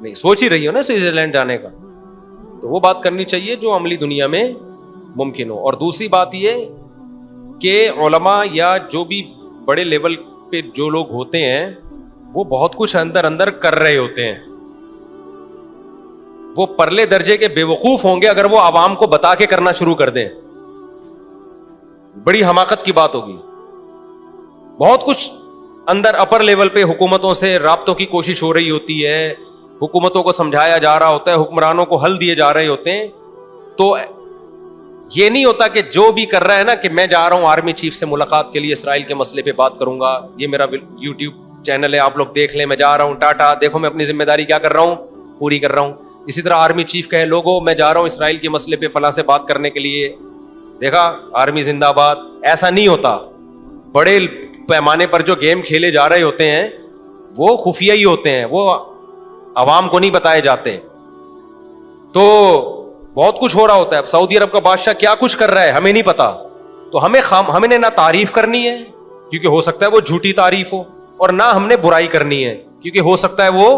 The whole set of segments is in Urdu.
نہیں سوچ ہی رہی ہو نا سوئٹزرلینڈ جانے کا, تو وہ بات کرنی چاہیے جو عملی دنیا میں ممکن ہو. اور دوسری بات یہ کہ علماء یا جو بھی بڑے لیول پہ جو لوگ ہوتے ہیں وہ بہت کچھ اندر اندر کر رہے ہوتے ہیں. وہ پرلے درجے کے بے وقوف ہوں گے اگر وہ عوام کو بتا کے کرنا شروع کر دیں, بڑی حماقت کی بات ہوگی. بہت کچھ اندر اپر لیول پہ حکومتوں سے رابطوں کی کوشش ہو رہی ہوتی ہے, حکومتوں کو سمجھایا جا رہا ہوتا ہے, حکمرانوں کو حل دیے جا رہے ہوتے ہیں. تو یہ نہیں ہوتا کہ جو بھی کر رہا ہے نا کہ میں جا رہا ہوں آرمی چیف سے ملاقات کے لیے اسرائیل کے مسئلے پہ بات کروں گا, یہ میرا یوٹیوب چینل ہے آپ لوگ دیکھ لیں, میں جا رہا ہوں ٹاٹا دیکھو میں اپنی ذمہ داری کیا کر رہا ہوں پوری کر رہا ہوں. اسی طرح آرمی چیف کہے لوگوں میں جا رہا ہوں اسرائیل کے مسئلے پہ فلاں سے بات کرنے کے لیے, دیکھا آرمی زندہ باد. ایسا نہیں ہوتا. بڑے پیمانے پر جو گیم کھیلے جا رہے ہوتے ہیں وہ خفیہ ہی ہوتے ہیں, وہ عوام کو نہیں بتائے جاتے. تو بہت کچھ ہو رہا ہوتا ہے. اب سعودی عرب کا بادشاہ کیا کچھ کر رہا ہے ہمیں نہیں پتا, تو ہمیں نہ تعریف کرنی ہے کیونکہ ہو سکتا ہے وہ جھوٹی تعریف ہو, اور نہ ہم نے برائی کرنی ہے کیونکہ ہو سکتا ہے وہ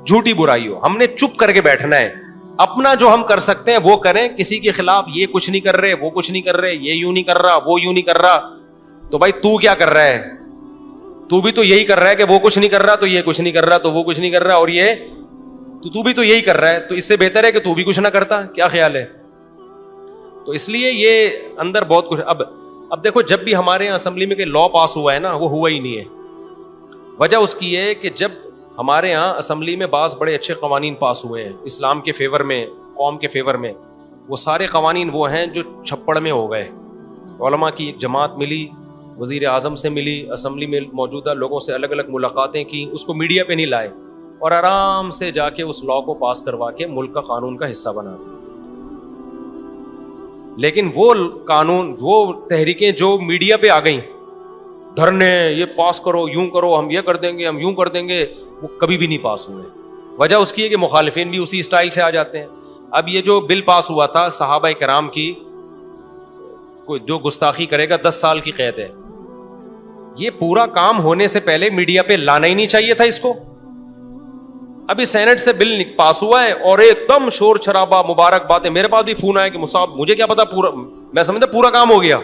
جھوٹی برائی ہو. ہم نے چپ کر کے بیٹھنا ہے, اپنا جو ہم کر سکتے ہیں وہ کریں. کسی کے خلاف یہ کچھ نہیں کر رہے, وہ کچھ نہیں کر رہے, یہ یوں نہیں کر رہا, وہ یوں نہیں کر رہا, تو بھائی تو کیا کر رہا ہے؟ تو بھی تو یہی کر رہا ہے کہ وہ کچھ نہیں کر رہا تو یہ کچھ نہیں کر رہا تو وہ کچھ نہیں کر رہا, اور یہ تو بھی تو یہی کر رہا ہے, تو اس سے بہتر ہے کہ تو بھی کچھ نہ کرتا. کیا خیال ہے؟ تو اس لیے یہ اندر بہت کچھ. اب دیکھو جب بھی ہمارے یہاں اسمبلی میں کہ لا پاس ہوا ہے نا, وہ ہوا ہی نہیں ہے. وجہ اس کی ہے کہ جب ہمارے یہاں اسمبلی میں بعض بڑے اچھے قوانین پاس ہوئے ہیں اسلام کے فیور میں, قوم کے فیور میں, وہ سارے قوانین وہ ہیں جو چھپڑ میں ہو گئے. علماء کی ایک جماعت ملی, وزیر اعظم سے ملی, اسمبلی میں موجودہ لوگوں سے الگ الگ ملاقاتیں کی, اس کو میڈیا پہ نہیں لائے اور آرام سے جا کے اس لا کو پاس کروا کے ملک کا قانون کا حصہ بنا دیا. لیکن وہ قانون, وہ تحریکیں جو میڈیا پہ آ گئیں, دھرنے, یہ پاس کرو, یوں کرو, ہم یہ کر دیں گے, ہم یوں کر دیں گے, وہ کبھی بھی نہیں پاس ہوئے. وجہ اس کی ہے کہ مخالفین بھی اسی اسٹائل سے آ جاتے ہیں. اب یہ جو بل پاس ہوا تھا صحابہ کرام کی جو گستاخی کرے گا 10 سال کی قید ہے, یہ پورا کام ہونے سے پہلے میڈیا پہ لانا ہی نہیں چاہیے تھا اس کو. ابھی سینٹ سے بل پاس ہوا ہے اور ایک دم شور شرابہ, مبارک باتیں. میرے پاس بھی فون آیا کہ مصعب مجھے کیا پتا, پورا میں سمجھتا پورا کام ہو گیا.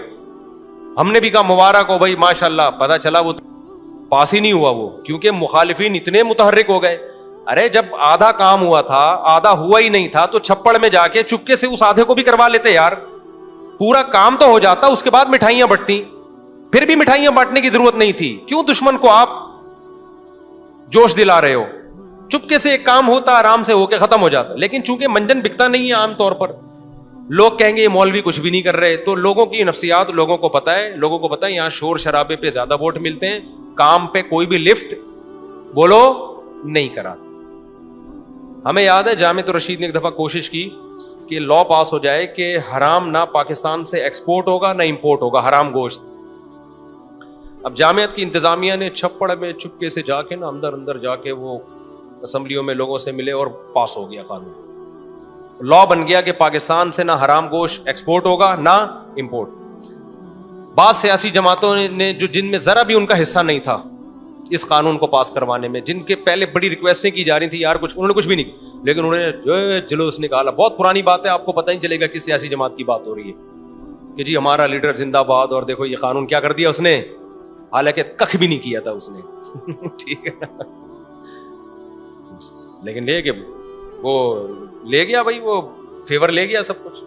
ہم نے بھی کہا مبارک ہو بھائی ماشاء اللہ, پتا چلا وہ پاس ہی نہیں ہوا وہ, کیونکہ مخالفین اتنے متحرک ہو گئے. ارے جب آدھا کام ہوا تھا, آدھا ہوا ہی نہیں تھا, تو چھپڑ میں جا کے چپکے سے اس آدھے کو بھی کروا لیتے یار. پورا کام تو ہو جاتا, اس کے بعد مٹھائیاں بٹتی. پھر بھی مٹھائیاں بانٹنے کی ضرورت نہیں تھی. کیوں دشمن کو آپ جوش دلا رہے ہو؟ چپکے سے ایک کام ہوتا, آرام سے ہو کے ختم ہو جاتا. لیکن چونکہ منجن بکتا نہیں ہے عام طور پر, لوگ کہیں گے یہ مولوی کچھ بھی نہیں کر رہے, تو لوگوں کی نفسیات لوگوں کو پتا ہے. لوگوں کو پتا ہے یہاں شور شرابے پہ زیادہ ووٹ ملتے ہیں, کام پہ کوئی بھی لفٹ بولو نہیں کرا. ہمیں یاد ہے جامعۃ الرشید نے ایک دفعہ کوشش کی کہ لا پاس ہو جائے کہ حرام نہ پاکستان سے ایکسپورٹ ہوگا نہ امپورٹ ہوگا, حرام گوشت. اب جامعت کی انتظامیہ نے چھپڑ میں چپکے سے جا کے نا اندر جا کے وہ اسمبلیوں میں لوگوں سے ملے اور پاس ہو گیا قانون. لا بن گیا کہ پاکستان سے نہ حرام گوشت ایکسپورٹ ہوگا نہ امپورٹ. بعض سیاسی جماعتوں نے جو جن میں ذرا بھی ان کا حصہ نہیں تھا اس قانون کو پاس کروانے میں, جن کے پہلے بڑی ریکویسٹیں کی جا رہی تھی یار کچھ, انہوں نے کچھ بھی نہیں, لیکن انہوں نے جلوس نکالا. بہت پرانی بات ہے, آپ کو پتہ ہی چلے گا کس سیاسی جماعت کی بات ہو رہی ہے کہ جی ہمارا لیڈر زندہ باد, اور دیکھو یہ قانون کیا کر دیا اس نے, حالانکہ کخ بھی نہیں کیا تھا اس نے. ٹھیک ہے, لیکن لے کے وہ لے گیا بھائی, وہ فیور لے گیا سب کچھ.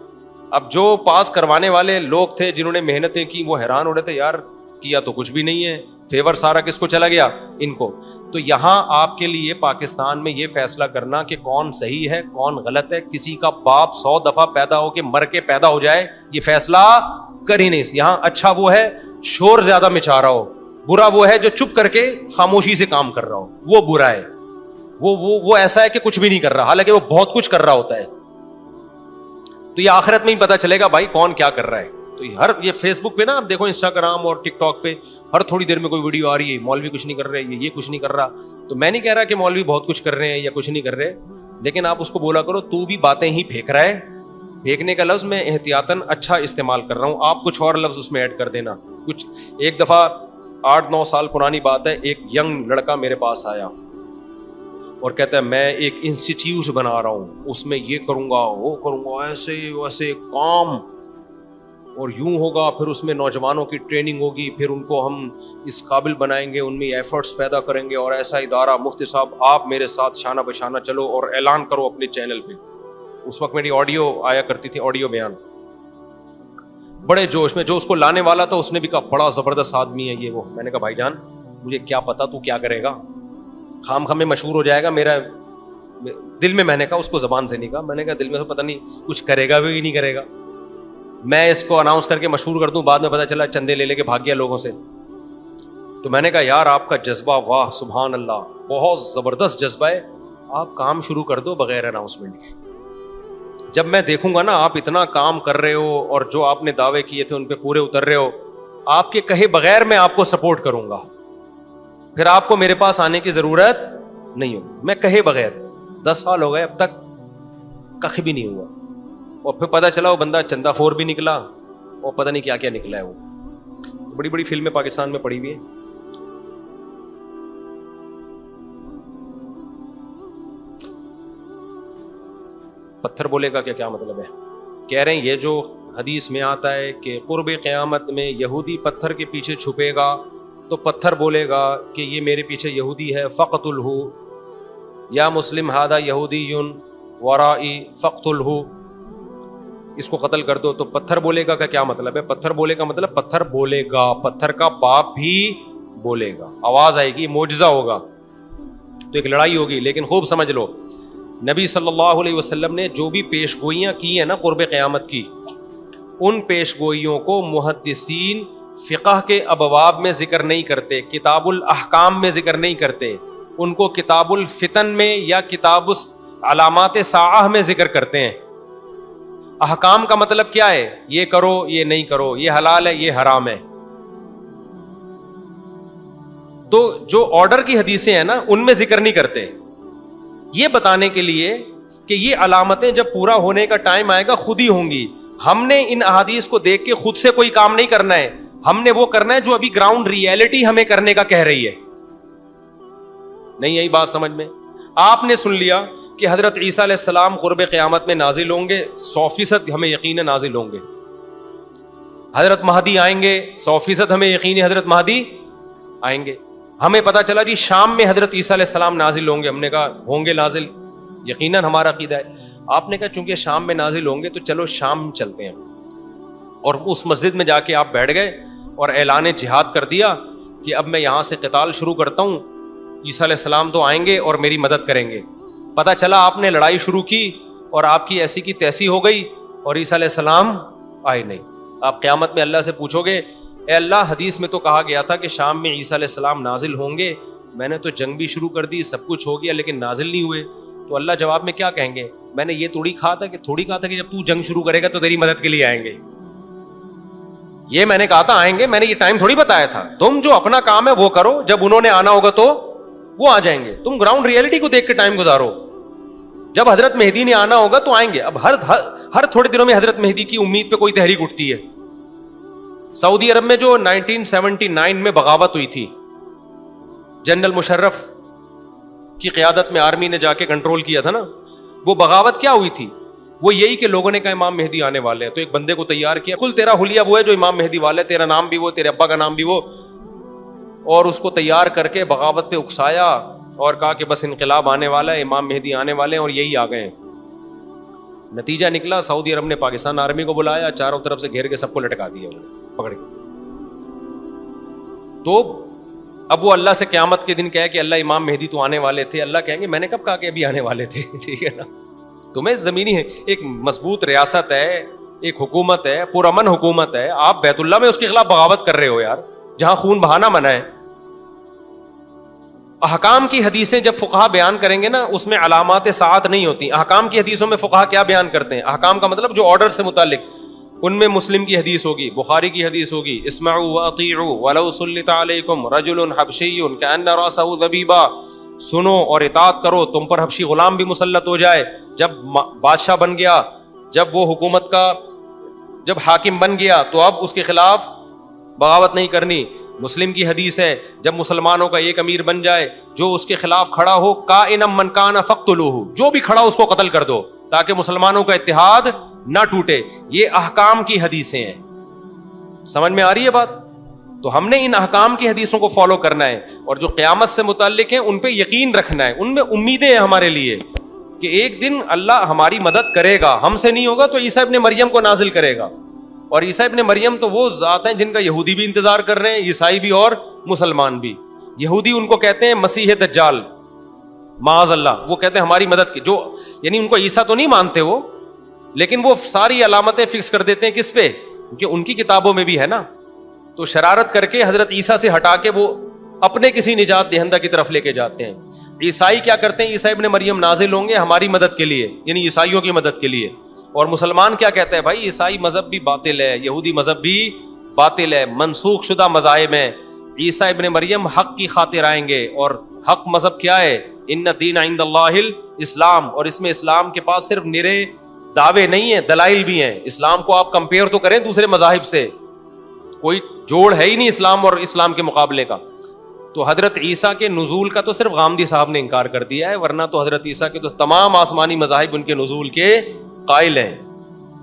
اب جو پاس کروانے والے لوگ تھے جنہوں نے محنتیں کی وہ حیران ہو رہے تھے, یار کیا تو کچھ بھی نہیں ہے, فیور سارا کس کو چلا گیا, ان کو. تو یہاں آپ کے لیے پاکستان میں یہ فیصلہ کرنا کہ کون صحیح ہے کون غلط ہے, کسی کا باپ 100 دفعہ پیدا ہو کے مر کے پیدا ہو جائے, یہ فیصلہ کر ہی نہیں. یہاں اچھا وہ ہے شور زیادہ مچا رہا ہو, برا وہ ہے جو چپ کر کے خاموشی سے کام کر رہا ہو, وہ برا ہے. وہ ایسا ہے کہ کچھ بھی نہیں کر رہا حالانکہ وہ بہت کچھ کر رہا ہوتا ہے. تو یہ آخرت میں ہی پتا چلے گا بھائی کون کیا کر رہا ہے. تو یہ فیس بک پہ نا آپ دیکھو, انسٹاگرام اور ٹک ٹاک پہ ہر تھوڑی دیر میں کوئی ویڈیو آ رہی ہے, مولوی کچھ نہیں کر رہے, یہ کچھ نہیں کر رہا. تو میں نہیں کہہ رہا کہ مولوی بہت کچھ کر رہے ہیں یا کچھ نہیں کر رہے, لیکن آپ اس کو بولا کرو تو بھی باتیں ہی پھینک رہا ہے. پھینکنے کا لفظ میں احتیاطاً اچھا استعمال کر رہا ہوں, آپ کچھ اور لفظ اس میں ایڈ کر دینا. کچھ ایک دفعہ 8-9 سال پرانی بات ہے, ایک ینگ لڑکا میرے پاس آیا, اور کہتا ہے میں ایک انسٹیٹیوٹ بنا رہا ہوں, اس میں یہ کروں گا, وہ کروں گا, ایسے ویسے کام, اور یوں ہوگا, پھر اس میں نوجوانوں کی ٹریننگ ہوگی, پھر ان کو ہم اس قابل بنائیں گے, ان میں ایفرٹس پیدا کریں گے, اور ایسا ادارہ, مفتی صاحب آپ میرے ساتھ شانہ بشانہ چلو اور اعلان کرو اپنے چینل پہ. اس وقت میری آڈیو آیا کرتی تھی, آڈیو بیان, بڑے جوش میں. جو اس کو لانے والا تھا اس نے بھی کہا بڑا زبردست آدمی ہے یہ وہ. میں نے کہا بھائی جان مجھے کیا پتا تو کیا کرے گا, خام خام میں مشہور ہو جائے گا. میرا دل میں, میں نے کہا اس کو زبان سے نہیں کہا, میں نے کہا دل میں تو پتہ نہیں کچھ کرے گا بھی نہیں کرے گا, میں اس کو اناؤنس کر کے مشہور کر دوں, بعد میں پتہ چلا چندے لے کے بھاگ گیا لوگوں سے. تو میں نے کہا یار آپ کا جذبہ, واہ سبحان اللہ, بہت زبردست جذبہ ہے, آپ کام شروع کر دو بغیر اناؤنسمنٹ کے. جب میں دیکھوں گا نا آپ اتنا کام کر رہے ہو اور جو آپ نے دعوے کیے تھے ان پہ پورے اتر رہے ہو, آپ کے کہے بغیر میں آپ کو سپورٹ کروں گا, پھر آپ کو میرے پاس آنے کی ضرورت نہیں ہوگی. میں کہے بغیر 10 سال ہو گئے اب تک کخ بھی نہیں ہوا, اور پھر پتہ چلا وہ بندہ چندہ خور بھی نکلا, اور پتہ نہیں کیا کیا نکلا ہے. وہ بڑی بڑی فلمیں پاکستان میں پڑی ہوئی ہیں. پتھر بولے گا کیا مطلب ہے؟ کہہ رہے ہیں یہ جو حدیث میں آتا ہے کہ قرب قیامت میں یہودی پتھر کے پیچھے چھپے گا تو پتھر بولے گا کہ یہ میرے پیچھے یہودی ہے, فقتلہ یا مسلم ھذا یہودی ورائی فقتلہ, اس کو قتل کر دو. تو پتھر بولے گا کا کیا مطلب ہے؟ پتھر بولے کا مطلب پتھر بولے گا, پتھر کا باپ بھی بولے گا, آواز آئے گی, معجزہ ہوگا, تو ایک لڑائی ہوگی. لیکن خوب سمجھ لو نبی صلی اللہ علیہ وسلم نے جو بھی پیش گوئیاں کی ہیں نا قرب قیامت کی, ان پیش گوئیوں کو محدثین فقہ کے ابواب میں ذکر نہیں کرتے, کتاب الاحکام میں ذکر نہیں کرتے, ان کو کتاب الفتن میں یا کتاب علامات ساعہ میں ذکر کرتے ہیں. احکام کا مطلب کیا ہے؟ یہ کرو, یہ نہیں کرو, یہ حلال ہے, یہ حرام ہے. تو جو آرڈر کی حدیثیں ہیں نا ان میں ذکر نہیں کرتے, یہ بتانے کے لیے کہ یہ علامتیں جب پورا ہونے کا ٹائم آئے گا خود ہی ہوں گی. ہم نے ان احادیث کو دیکھ کے خود سے کوئی کام نہیں کرنا ہے, ہم نے وہ کرنا ہے جو ابھی گراؤنڈ ریئلٹی ہمیں کرنے کا کہہ رہی ہے. نہیں یہی بات سمجھ میں؟ آپ نے سن لیا کہ حضرت عیسیٰ علیہ السلام قرب قیامت میں نازل ہوں گے, 100% ہمیں یقین ہے نازل ہوں گے. حضرت مہدی آئیں گے, 100% ہمیں یقین ہے حضرت مہدی آئیں گے. ہمیں پتا چلا جی شام میں حضرت عیسیٰ علیہ السلام نازل ہوں گے, ہم نے کہا ہوں گے نازل, یقیناً ہمارا عقیدہ ہے. آپ نے کہا چونکہ شام میں نازل ہوں گے تو چلو شام چلتے ہیں, اور اس مسجد میں جا کے آپ بیٹھ گئے اور اعلان جہاد کر دیا کہ اب میں یہاں سے قتال شروع کرتا ہوں, عیسیٰ علیہ السلام تو آئیں گے اور میری مدد کریں گے. پتا چلا آپ نے لڑائی شروع کی اور آپ کی ایسی کی تیسی ہو گئی اور عیسیٰ علیہ السلام آئے نہیں. آپ قیامت میں اللہ سے پوچھو گے اے اللہ حدیث میں تو کہا گیا تھا کہ شام میں عیسیٰ علیہ السلام نازل ہوں گے, میں نے تو جنگ بھی شروع کر دی, سب کچھ ہو گیا, لیکن نازل نہیں ہوئے. تو اللہ جواب میں کیا کہیں گے؟ میں نے یہ تھوڑی کہا تھا کہ جب تو جنگ شروع کرے گا تو تیری مدد کے لیے آئیں گے. یہ میں نے کہا تھا آئیں گے, میں نے یہ ٹائم تھوڑی بتایا تھا. تم جو اپنا کام ہے وہ کرو, جب انہوں نے آنا ہوگا تو وہ آ جائیں گے. تم گراؤنڈ ریئلٹی کو دیکھ کے ٹائم گزارو. جب حضرت مہدی نے آنا ہوگا تو آئیں گے. اب ہر تھوڑے دنوں میں حضرت مہدی کی امید پہ کوئی تحریک اٹھتی ہے. سعودی عرب میں جو 1979 میں بغاوت ہوئی تھی, جنرل مشرف کی قیادت میں آرمی نے جا کے کنٹرول کیا تھا نا, وہ بغاوت کیا ہوئی تھی؟ وہ یہی کہ لوگوں نے کہا امام مہدی آنے والے ہیں, تو ایک بندے کو تیار کیا, کل تیرا حلیہ وہ ہے جو امام مہدی والا ہے, تیرا نام بھی وہ, تیرے ابا کا نام بھی وہ, اور اس کو تیار کر کے بغاوت پہ اکسایا اور کہا کہ بس انقلاب آنے والا ہے, امام مہدی آنے والے ہیں, اور یہی آ گئے ہیں. نتیجہ نکلا سعودی عرب نے پاکستان آرمی کو بلایا, چاروں طرف سے گھیر کے سب کو لٹکا دیا پکڑ کے. تو اب وہ اللہ سے قیامت کے دن کہے کہ اللہ امام مہدی تو آنے والے تھے, اللہ کہیں گے میں نے کب کہا کہ ابھی آنے والے تھے؟ ٹھیک ہے نا. تمہیں زمینی ہے ایک مضبوط ریاست ہے, ایک حکومت ہے, پرامن حکومت ہے, آپ بیت اللہ میں اس کے خلاف بغاوت کر رہے ہو یار, جہاں خون بہانا منع ہے. احکام کی حدیثیں جب فقہا بیان کریں گے نا اس میں علامات ساعت نہیں ہوتی. احکام کی حدیثوں میں فقہا کیا بیان کرتے ہیں؟ احکام کا مطلب جو آرڈر سے متعلق, ان میں مسلم کی حدیث ہوگی, بخاری کی حدیث ہوگی, اسمعوا واطیعوا ولو سلط علیکم رجل حبشی کأن رأسہ ذبیبہ, سنو اور اطاعت کرو, تم پر حبشی غلام بھی مسلط ہو جائے. جب بادشاہ بن گیا, جب وہ حکومت کا جب حاکم بن گیا تو اب اس کے خلاف بغاوت نہیں کرنی. مسلم کی حدیث ہے جب مسلمانوں کا ایک امیر بن جائے جو اس کے خلاف کھڑا ہو کائنم من کان فقتلوہ، جو بھی کھڑا اس کو قتل کر دو تاکہ مسلمانوں کا اتحاد نہ ٹوٹے. یہ احکام کی حدیثیں ہیں. سمجھ میں آ رہی ہے بات؟ تو ہم نے ان احکام کی حدیثوں کو فالو کرنا ہے اور جو قیامت سے متعلق ہیں ان پہ یقین رکھنا ہے. ان میں امیدیں ہیں ہمارے لیے کہ ایک دن اللہ ہماری مدد کرے گا. ہم سے نہیں ہوگا تو عیسیٰ ابن مریم کو نازل کرے گا. اور عیسیٰ ابن مریم تو وہ ذات ہیں جن کا یہودی بھی انتظار کر رہے ہیں، عیسائی بھی اور مسلمان بھی. یہودی ان کو کہتے ہیں مسیح دجال، معاذ اللہ. وہ کہتے ہیں ہماری مدد کی، جو یعنی ان کو عیسیٰ تو نہیں مانتے وہ، لیکن وہ ساری علامتیں فکس کر دیتے ہیں کس پہ؟ کیونکہ ان کی کتابوں میں بھی ہے نا. تو شرارت کر کے حضرت عیسیٰ سے ہٹا کے وہ اپنے کسی نجات دہندہ کی طرف لے کے جاتے ہیں. عیسائی کیا کرتے ہیں؟ عیسیٰ ابن مریم نازل ہوں گے ہماری مدد کے لیے، یعنی عیسائیوں کی مدد کے لیے. اور مسلمان کیا کہتے ہیں؟ بھائی عیسائی مذہب بھی باطل ہے، یہودی مذہب بھی باطل ہے، منسوخ شدہ مذاہب ہیں. عیسیٰ ابن مریم حق کی خاطر آئیں گے. اور حق مذہب کیا ہے؟ ان الدین عند اللہ الاسلام. اور اس میں اسلام کے پاس صرف نرے دعوے نہیں ہیں، دلائل بھی ہیں. اسلام کو آپ کمپیئر تو کریں دوسرے مذاہب سے، کوئی جوڑ ہے ہی نہیں اسلام اور اسلام کے مقابلے کا. تو حضرت عیسیٰ کے نزول کا تو صرف غامدی صاحب نے انکار کر دیا ہے، ورنہ تو حضرت عیسیٰ کے تو تمام آسمانی مذاہب ان کے نزول کے قائل ہیں.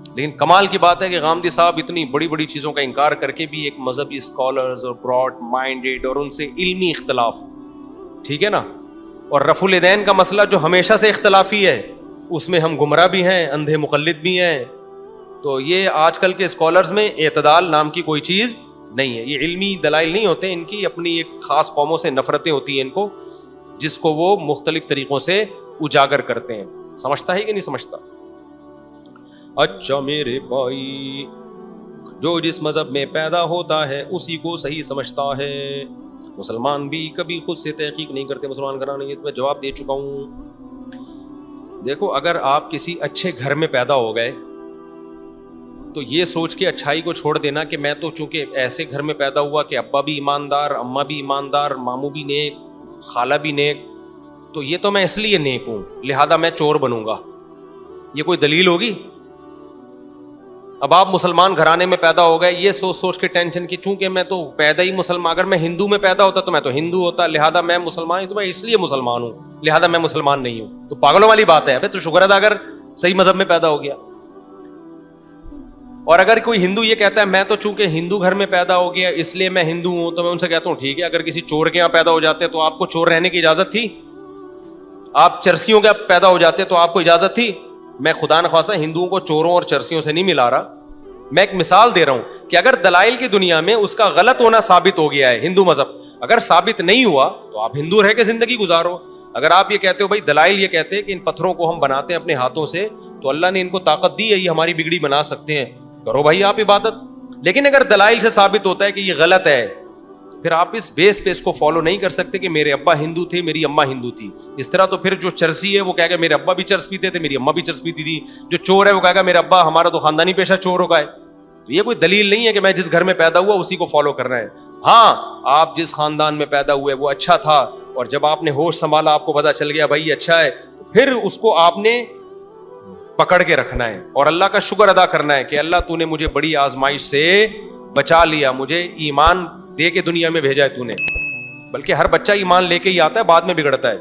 لیکن کمال کی بات ہے کہ غامدی صاحب اتنی بڑی بڑی چیزوں کا انکار کر کے بھی ایک مذہبی اسکالرز اور براڈ مائنڈیڈ اور ان سے علمی اختلاف، ٹھیک ہے نا. اور رفع الیدین کا مسئلہ جو ہمیشہ سے اختلافی ہے، اس میں ہم گمراہ بھی ہیں، اندھے مقلد بھی ہیں. تو یہ آج کل کے اسکالرز میں اعتدال نام کی کوئی چیز نہیں ہے. یہ علمی دلائل نہیں ہوتے، ان کی اپنی ایک خاص قوموں سے نفرتیں ہوتی ہیں ان کو، جس کو وہ مختلف طریقوں سے اجاگر کرتے ہیں. سمجھتا ہے کہ نہیں سمجھتا؟ اچھا میرے بھائی، جو جس مذہب میں پیدا ہوتا ہے اسی کو صحیح سمجھتا ہے. مسلمان بھی کبھی خود سے تحقیق نہیں کرتے مسلمان گھرانے. یہ تو میں جواب دے چکا ہوں. دیکھو، اگر آپ کسی اچھے گھر میں پیدا ہو گئے تو یہ سوچ کے اچھائی کو چھوڑ دینا کہ میں تو چونکہ ایسے گھر میں پیدا ہوا کہ ابا بھی ایماندار، اماں بھی ایماندار، ماموں بھی نیک، خالہ بھی نیک، تو یہ تو میں اس لیے نیک ہوں لہذا میں چور بنوں گا. یہ کوئی دلیل ہوگی؟ اب آپ مسلمان گھرانے میں پیدا ہو گئے یہ سوچ کے ٹینشن کی چونکہ میں تو پیدا ہی مسلمان، اگر میں ہندو میں پیدا ہوتا تو میں تو ہندو ہوتا لہذا میں مسلمان ہوں، تو میں اس لیے مسلمان ہوں لہذا میں مسلمان نہیں ہوں. تو پاگلوں والی بات ہے. تو شکر ادا اگر صحیح مذہب میں پیدا ہو گیا. اور اگر کوئی ہندو یہ کہتا ہے میں تو چونکہ ہندو گھر میں پیدا ہو گیا اس لیے میں ہندو ہوں، تو میں ان سے کہتا ہوں ٹھیک ہے، اگر کسی چور کے یہاں پیدا ہو جاتے تو آپ کو چور رہنے کی اجازت تھی؟ آپ چرسیوں کے پیدا ہو جاتے تو آپ کو اجازت تھی؟ میں خدا نخواستہ ہندوؤں کو چوروں اور چرسیوں سے نہیں ملا رہا، میں ایک مثال دے رہا ہوں کہ اگر دلائل کی دنیا میں اس کا غلط ہونا ثابت ہو گیا ہے ہندو مذہب، اگر ثابت نہیں ہوا تو آپ ہندو رہ کے زندگی گزارو. اگر آپ یہ کہتے ہو بھائی دلائل یہ کہتے ہیں کہ ان پتھروں کو ہم بناتے ہیں اپنے ہاتھوں سے تو اللہ نے ان کو طاقت دی ہے یہ ہماری بگڑی بنا سکتے ہیں، کرو بھائی آپ عبادت. لیکن اگر دلائل سے ثابت ہوتا ہے کہ یہ غلط ہے پھر آپ اس بیس پہ اس کو فالو نہیں کر سکتے کہ میرے ابا ہندو تھے میری اماں ہندو تھی. اس طرح تو پھر جو چرسی ہے وہ کہے گا میرے ابا بھی چرس پیتے تھے میری اماں بھی چرس پیتی تھی، جو چور ہے وہ کہے گا میرا ابا ہمارا تو خاندانی پیشہ چوروں کا ہے. یہ کوئی دلیل نہیں ہے کہ میں جس گھر میں پیدا ہوا اسی کو فالو کرنا ہے. ہاں، آپ جس خاندان میں پیدا ہوئے وہ اچھا تھا اور جب آپ نے ہوش سنبھالا آپ کو پتا چل گیا بھائی اچھا ہے، پھر اس کو آپ نے پکڑ کے رکھنا ہے اور اللہ کا شکر ادا کرنا ہے کہ اللہ تو نے مجھے بڑی آزمائش سے بچا لیا، مجھے ایمان دے کے دنیا میں بھیجا ہے تو نے. بلکہ ہر بچہ ایمان لے کے ہی آتا ہے، بعد میں بگڑتا ہے.